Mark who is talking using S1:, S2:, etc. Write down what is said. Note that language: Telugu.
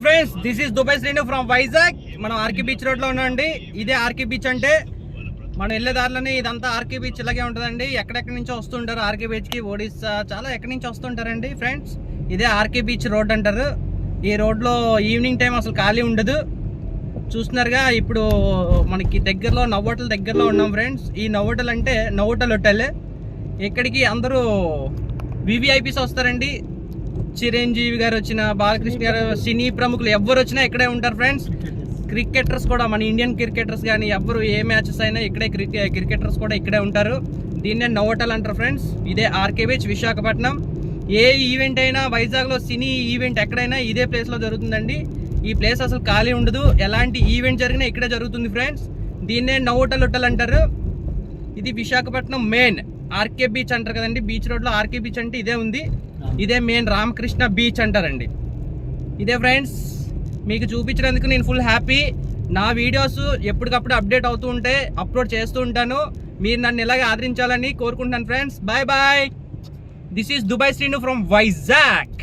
S1: Friends, this is Dubai Srinu from Vizag. మనం ఆర్కే బీచ్ రోడ్ లో ఉన్నామండి. ఇదే ఆర్కే బీచ్ అంటే మనం వెళ్ళే దారిలోనే ఇదంతా ఆర్కే బీచ్ ఇలాగే ఉంటుందండి. ఎక్కడెక్కడి నుంచో వస్తుంటారు ఆర్కే బీచ్ కి, ఒడిస్సా చాలా ఎక్కడి నుంచి వస్తుంటారండి ఫ్రెండ్స్. ఇదే ఆర్కే బీచ్ రోడ్ అంటారు. ఈ రోడ్ లో ఈవినింగ్ టైం అసలు ఖాళీ ఉండదు. చూస్తున్నారుగా, ఇప్పుడు మనకి దగ్గరలో నవ్వోటల్ దగ్గరలో ఉన్నాం ఫ్రెండ్స్. ఈ నవ్వోటల్ అంటే నవ్వోటల్ హోటల్. ఇక్కడికి అందరూ వివిఐపీస్ వస్తారండి. చిరంజీవి గారు వచ్చిన, బాలకృష్ణ గారు, సినీ ప్రముఖులు ఎవ్వరు వచ్చినా ఇక్కడే ఉంటారు ఫ్రెండ్స్. క్రికెటర్స్ కూడా, మన ఇండియన్ క్రికెటర్స్ కానీ ఎవ్వరు ఏ మ్యాచెస్ అయినా ఇక్కడే, క్రికెటర్స్ కూడా ఇక్కడే ఉంటారు. దీన్నే నవ్వోటల్ అంటారు ఫ్రెండ్స్. ఇదే ఆర్కే బీచ్ విశాఖపట్నం. ఏ ఈవెంట్ అయినా వైజాగ్లో సినీ ఈవెంట్ ఎక్కడైనా ఇదే ప్లేస్లో జరుగుతుందండి. ఈ ప్లేస్ అసలు ఖాళీ ఉండదు. ఎలాంటి ఈవెంట్ జరిగినా ఇక్కడే జరుగుతుంది ఫ్రెండ్స్. దీన్నే నవ్వోటల్ హోటల్ అంటారు. ఇది విశాఖపట్నం మెయిన్ ఆర్కే బీచ్ అంటారు కదండి. బీచ్ రోడ్లో ఆర్కే బీచ్ అంటే ఇదే ఉంది. ఇదే మెయిన్ రామకృష్ణ బీచ్ అంటారండి. ఇదే ఫ్రెండ్స్, మీకు చూపించినందుకు నేను ఫుల్ హ్యాపీ. నా వీడియోస్ ఎప్పటికప్పుడు అప్డేట్ అవుతూ ఉంటే అప్లోడ్ చేస్తూ ఉంటాను. మీరు నన్ను ఇలాగే ఆదరించాలని కోరుకుంటున్నాను friends. Bye bye. This is Dubai Srinu from Vizag.